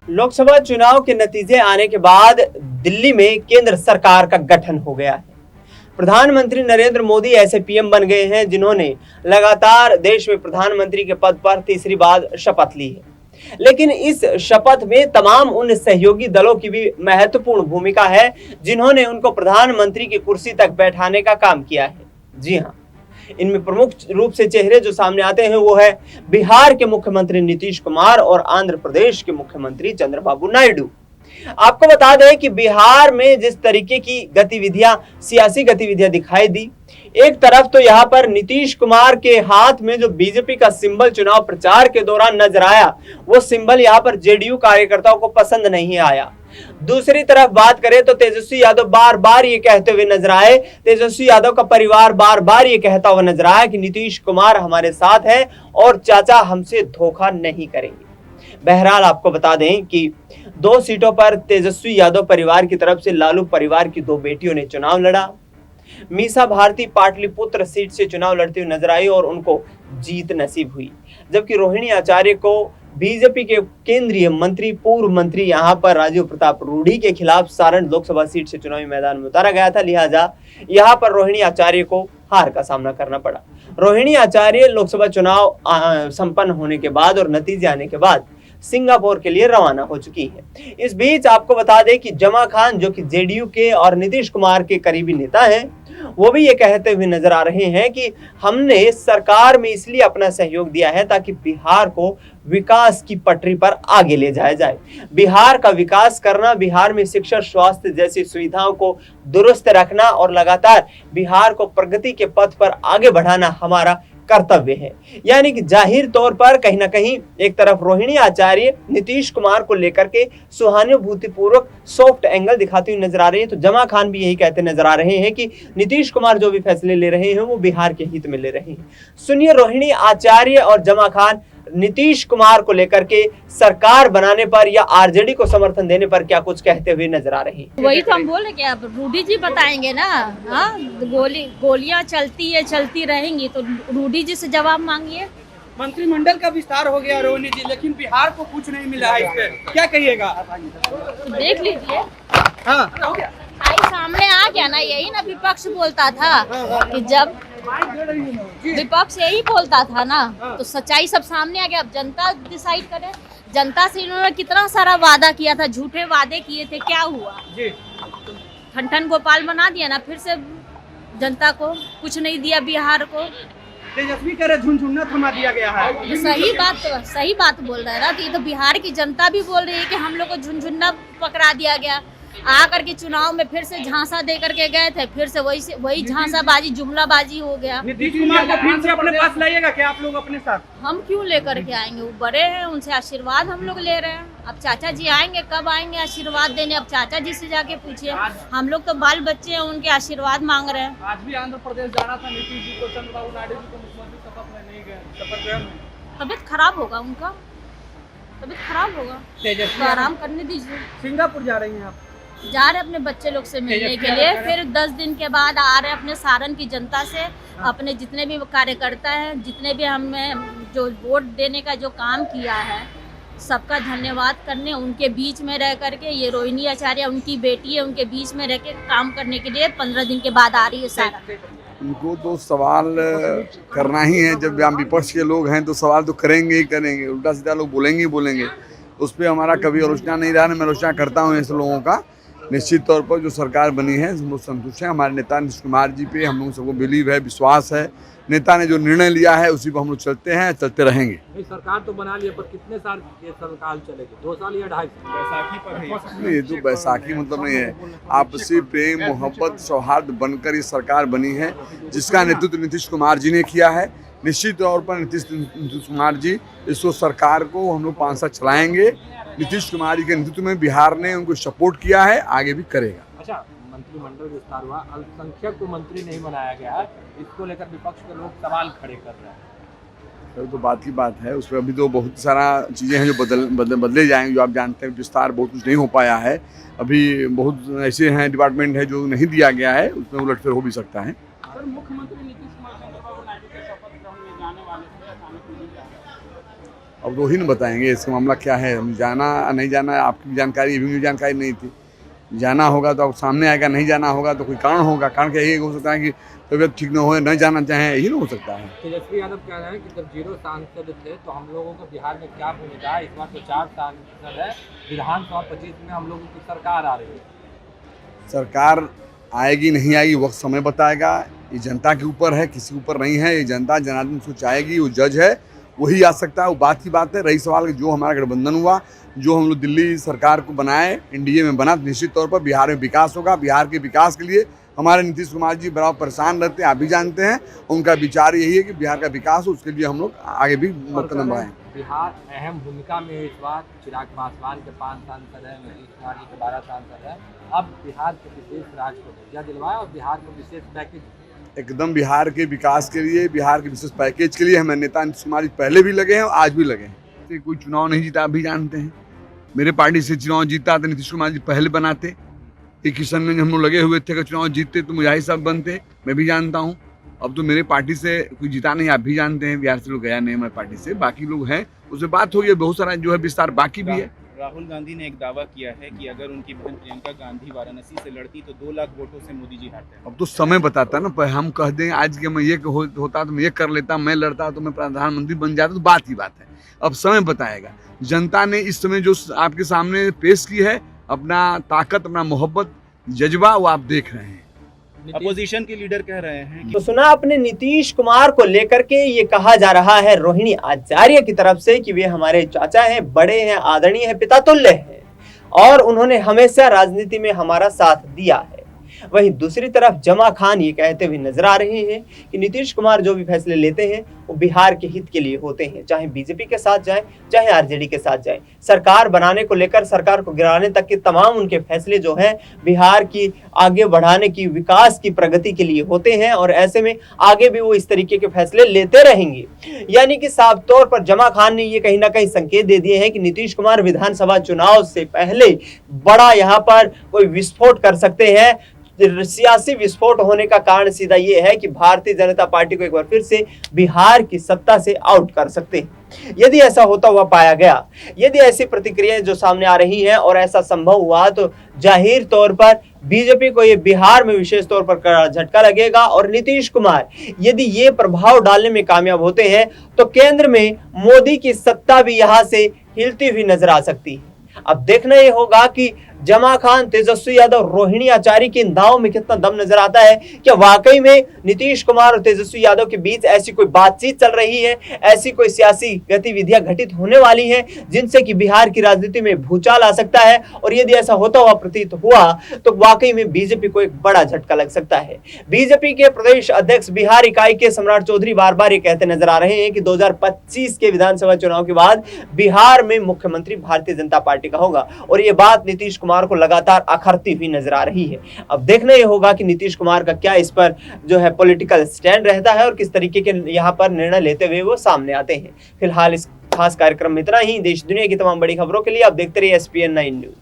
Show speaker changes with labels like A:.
A: लोकसभा चुनाव के नतीजे आने के बाद दिल्ली में केंद्र सरकार का गठन हो गया है। प्रधानमंत्री नरेंद्र मोदी ऐसे पीएम बन गए हैं जिन्होंने लगातार देश में प्रधानमंत्री के पद पर तीसरी बार शपथ ली है। लेकिन इस शपथ में तमाम उन सहयोगी दलों की भी महत्वपूर्ण भूमिका है जिन्होंने उनको प्रधानमंत्री की कुर्सी तक बैठाने का काम किया है। जी हाँ, इनमें प्रमुख रूप से चेहरे जो सामने आते हैं वो है बिहार के मुख्यमंत्री नीतीश कुमार और आंध्र प्रदेश के मुख्यमंत्री चंद्रबाबू नायडू। आपको बता दें कि बिहार में जिस तरीके की गतिविधियां, सियासी गतिविधियां दिखाई दी, एक तरफ तो यहां पर नीतीश कुमार के हाथ में जो बीजेपी का सिंबल चुनाव प्रचार के दौरान नजर आया, वो सिंबल यहां पर जेडीयू कार्यकर्ताओं को पसंद नहीं आया। दूसरी तरफ बात करें तो तेजस्वी यादव बार बार ये कहते हुए नजर आए, तेजस्वी यादव का परिवार बार बार ये कहता हुआ नजर आया कि नीतीश कुमार हमारे साथ है और चाचा हमसे धोखा नहीं करेंगे। बहरहाल आपको बता दें कि 2 सीटों पर तेजस्वी यादव परिवार की तरफ से लालू परिवार की 2 बेटियों ने चुनाव लड़ा। मीसा भारती पाटलिपुत्र सीट से चुनाव लड़ती हुई नजर आई और उनको जीत नसीब हुई, जबकि रोहिणी आचार्य को बीजेपी के केंद्रीय मंत्री, पूर्व मंत्री यहां पर राजीव प्रताप रूडी के खिलाफ सारण लोकसभा सीट से चुनावी मैदान में उतारा गया था। लिहाजा यहां पर रोहिणी आचार्य को हार का सामना करना पड़ा। रोहिणी आचार्य लोकसभा चुनाव संपन्न होने के बाद और नतीजे आने के बाद सिंगापुर के लिए रवाना हो चुकी है। इस बीच आपको बता दें कि जमा खान, जो कि जेडीयू के और नीतीश कुमार के करीबी नेता हैं, वो भी ये कहते हुए नजर आ रहे हैं कि हमने सरकार में इसलिए अपना सहयोग दिया है ताकि बिहार को विकास की पटरी पर आगे ले जाया जाए। बिहार का विकास करना, बिहार में शिक्षा, स्वास्थ्य जैसी सुविधाओं को दुरुस्त रखना और लगातार बिहार को प्रगति के पथ पर आगे बढ़ाना हमारा कर्तव्य है। यानी कि जाहिर तौर पर कहीं ना कहीं एक तरफ रोहिणी आचार्य नीतीश कुमार को लेकर के सहानुभूतिपूर्वक सॉफ्ट एंगल दिखाती हुई नजर आ रही है, तो जमा खान भी यही कहते नजर आ रहे हैं कि नीतीश कुमार जो भी फैसले ले रहे हैं वो बिहार के हित में ले रहे हैं। सुनिए रोहिणी आचार्य और जमा खान नीतीश कुमार को लेकर के सरकार बनाने पर या आरजेडी को समर्थन देने पर क्या कुछ कहते हुए नजर आ रहे हैं।
B: वही तो हम बोले कि अब रूडी जी बताएंगे ना। हाँ, गोलियां चलती है, चलती रहेंगी, तो रूडी जी से जवाब मांगिए।
C: मंत्रिमंडल का विस्तार हो गया रोहिणी जी, लेकिन बिहार को कुछ नहीं मिला है, इस पे क्या कहिएगा?
B: देख लीजिए,
C: हाँ,
B: सामने आ गया ना। यही ना विपक्ष बोलता था कि जब विपक्ष यही बोलता था ना, तो सच्चाई सब सामने आ गया। अब जनता डिसाइड करे। जनता से इन्होंने कितना सारा वादा किया था, झूठे वादे किए थे, क्या हुआ? ठन गोपाल बना दिया ना, फिर से जनता को कुछ नहीं दिया बिहार को।
C: तेजस्वी कह रहे झुनझुना थमा दिया गया है।
B: सही बात बोल रहा है ना। ये तो बिहार की जनता भी बोल रही है कि हम लोग को झुनझुना पकड़ा दिया गया। आकर के चुनाव में फिर से झांसा दे करके गए थे, फिर से वही झांसाबाजी, जुमलाबाजी हो गया।
C: नीतीश कुमार को फिर से अपने पास लाइएगा क्या आप लोग अपने साथ?
B: हम क्यों लेकर के आएंगे? वो बड़े हैं, उनसे आशीर्वाद हम लोग ले रहे हैं। अब चाचा जी आएंगे, कब आएंगे आशीर्वाद देने? अब चाचा जी से जाके पूछिए। हम लोग तो बाल बच्चे हैं, उनके आशीर्वाद मांग रहे हैं।
C: आज भी आंध्र प्रदेश जाना था नीतीश जी को, चंद्रबाबू नायडू जी को मुख्यमंत्री शपथ में नहीं गए, शपथ ग्रहण में।
B: तबियत खराब होगा उनका, तबियत खराब होगा, तो आराम करने दीजिए।
C: सिंगापुर जा रही हैं आप?
B: जा रहे अपने बच्चे लोग से मिलने के लिए, फिर 10 दिन के बाद आ रहे अपने सारण की जनता से, अपने जितने भी कार्यकर्ता हैं, जितने भी हमें जो वोट देने का जो काम किया है, सबका धन्यवाद करने, उनके बीच में रह करके। ये रोहिणी आचार्य उनकी बेटी है, उनके बीच में रह के काम करने के लिए 15 दिन के बाद आ रही है सारण।
D: उनको तो सवाल करना ही है। जब हम विपक्ष के लोग हैं तो सवाल तो करेंगे ही करेंगे, उल्टा सीधा लोग बोलेंगे ही बोलेंगे। उस पर हमारा कभी आलोचना नहीं रहा, मैं आलोचना करता हूँ ऐसे लोगों का। निश्चित तौर पर जो सरकार बनी है हम लोग संतुष्ट हैं। हमारे नेता नीतीश कुमार जी पे हम लोग सबको बिलीव है, विश्वास है। नेता ने जो निर्णय लिया है उसी पर हम लोग चलते हैं, चलते रहेंगे।
E: सरकार तो बना लिया, पर कितने साल ये सरकार चलेगी? 2 साल या 2.5 साल? बैसाखी पर है
D: ये तो बैसाखी मतलब नहीं है। आपसी प्रेम, मोहब्बत, सौहार्द बनकर ये सरकार बनी है, जिसका नेतृत्व नीतीश कुमार जी ने किया है। निश्चित तौर पर नीतीश कुमार जी इसको सरकार को हम लोग 5 साल चलाएंगे। नीतीश कुमार जी के नेतृत्व में बिहार ने उनको सपोर्ट किया है, आगे भी करेगा।
E: अच्छा, मंत्रिमंडल विस्तार हुआ, अल्पसंख्यक को मंत्री नहीं बनाया गया है, इसको लेकर विपक्ष के लोग सवाल खड़े कर रहे हैं।
D: तो बात की बात है, उसमें अभी तो बहुत सारा चीज़ें हैं जो बदले जाएंगे। जो आप जानते हैं विस्तार बहुत कुछ नहीं हो पाया है, अभी बहुत ऐसे हैं डिपार्टमेंट है जो नहीं दिया गया है, उसमें उलटफेर हो भी सकता है।
C: सर, मुख्यमंत्री नीतीश कुमार चंद्रबाबू नायडू के शपथ ग्रहण में जाने वाले थे,
D: अब तो ही नहीं बताएंगे इसका मामला क्या है। हम जाना नहीं जाना, आपकी जानकारी, ये भी मुझे जानकारी नहीं थी। जाना होगा तो अब सामने आएगा, नहीं जाना होगा तो कोई कारण होगा। कारण क्या, यही हो सकता है कि तबीयत ठीक न हो, नहीं जाना चाहें, यही ना हो सकता है।
E: तेजस्वी यादव कह रहे हैं कि जब 0 सांसद थे तो हम लोगों का बिहार में क्या भूमिका है, इस बार तो 4 सांसद है, विधानसभा 25 में हम लोगों की सरकार आ रही है।
D: सरकार आएगी नहीं आएगी वक्त समय बताएगा। ये जनता के ऊपर है, किसी के ऊपर नहीं है। ये जनता जनार्दन उसको चाहेगी, वो जज है, वही आ सकता है। वो बात की बात है। रही सवाल कि जो हमारा गठबंधन हुआ, जो हम लोग दिल्ली सरकार को बनाए, एनडीए में बना, निश्चित तौर पर बिहार में विकास होगा। बिहार के विकास के लिए हमारे नीतीश कुमार जी बड़ा परेशान रहते हैं, आप भी जानते हैं। उनका विचार यही है कि बिहार का विकास हो, उसके लिए हम लोग आगे भी कदम बढ़ाएं।
E: बिहार अहम भूमिका में इस बार चिराग पासवान के 5 सांसद है, नीतीश कुमार जी के 12 सांसद है। अब बिहार के विशेष राज्य को दर्जा दिलवाया और बिहार को विशेष पैकेज,
D: एकदम बिहार के विकास के लिए, बिहार के विशेष पैकेज के लिए हमारे नेता नीतीश कुमार जी पहले भी लगे हैं और आज भी लगे हैं। कोई चुनाव नहीं जीता, आप भी जानते हैं। मेरे पार्टी से चुनाव जीता तो नीतीश कुमार जी पहले बनाते। एक किशनगंज हम लोग लगे हुए थे कि चुनाव जीतते तो मुझे सब बनते, मैं भी जानता हूँ। अब तो मेरे पार्टी से कोई जीता नहीं, आप भी जानते हैं। बिहार से लोग गया नहीं हमारे पार्टी से, बाकी लोग हैं, उससे बात हो गई। बहुत सारा जो है विस्तार बाकी भी है।
F: राहुल गांधी ने एक दावा किया है कि अगर उनकी बहन प्रियंका गांधी वाराणसी से लड़ती तो 2 लाख वोटों से मोदी जी हारते हैं।
D: अब तो समय बताता ना, पर हम कह दें आज के मैं ये होता तो मैं ये कर लेता, मैं लड़ता तो मैं प्रधानमंत्री बन जाता, तो बात ही बात है। अब समय बताएगा। जनता ने इस समय जो आपके सामने पेश की है, अपना ताकत, अपना मोहब्बत, जज्बा, वो आप देख रहे हैं।
F: अपोजिशन के लीडर कह रहे हैं कि
A: तो सुना अपने नीतीश कुमार को लेकर के ये कहा जा रहा है रोहिणी आचार्य की तरफ से कि वे हमारे चाचा हैं, बड़े हैं, आदरणीय हैं, पिता तुल्य हैं और उन्होंने हमेशा राजनीति में हमारा साथ दिया है। वहीं दूसरी तरफ जमा खान ये कहते हुए नजर आ रहे हैं कि नीतीश कुमार जो भी फैसले लेते हैं वो बिहार के हित के लिए होते हैं, चाहे बीजेपी के साथ जाए, चाहे आरजेडी के साथ जाए। सरकार बनाने को लेकर सरकार को गिराने तक के तमाम उनके फैसले जो हैं बिहार की आगे बढ़ाने की, विकास की, प्रगति के लिए होते हैं और ऐसे में आगे भी वो इस तरीके के फैसले लेते रहेंगे। यानी कि साफ तौर पर जमा खान ने ये कहीं ना कहीं संकेत दे दिए हैं कि नीतीश कुमार विधानसभा चुनाव से पहले बड़ा यहाँ पर कोई विस्फोट कर सकते हैं। सियासी विस्फोट होने का कारण सीधा ये है कि भारतीय जनता पार्टी को एक बार फिर से बिहार की सत्ता से आउट कर सकते हैं। यदि ऐसा होता हुआ पाया गया, यदि ऐसी प्रतिक्रियाएं जो सामने आ रही हैं और ऐसा संभव हुआ, तो जाहिर तौर पर बीजेपी को ये बिहार में विशेष तौर पर कड़ा झटका लगेगा और नीतीश कुमार यदि ये प्रभाव डालने में कामयाब होते हैं तो केंद्र में मोदी की सत्ता भी यहां से हिलती हुई नजर आ सकती है। अब देखना ये होगा कि जमा खान, तेजस्वी यादव, रोहिणी आचार्य के इन दावों में कितना दम नजर आता है। क्या वाकई में नीतीश कुमार और तेजस्वी यादव के बीच ऐसी कोई बातचीत चल रही है, ऐसी कोई सियासी गतिविधियां घटित होने वाली हैं जिनसे कि बिहार की राजनीति में भूचाल आ सकता है? और यदि ऐसा होता हुआ प्रतीत हुआ तो वाकई में बीजेपी को एक बड़ा झटका लग सकता है। बीजेपी के प्रदेश अध्यक्ष बिहार इकाई के सम्राट चौधरी बार बार ये कहते नजर आ रहे हैं कि 2025 के विधानसभा चुनाव के बाद बिहार में मुख्यमंत्री भारतीय जनता पार्टी का होगा और ये बात नीतीश कुमार को लगातार अखरती हुई नजर आ रही है। अब देखना यह होगा कि नीतीश कुमार का क्या इस पर जो है पॉलिटिकल स्टैंड रहता है और किस तरीके के यहां पर निर्णय लेते हुए वो सामने आते हैं। फिलहाल इस खास कार्यक्रम में इतना ही। देश दुनिया की तमाम बड़ी खबरों के लिए आप देखते रहिए SPN 9 न्यूज।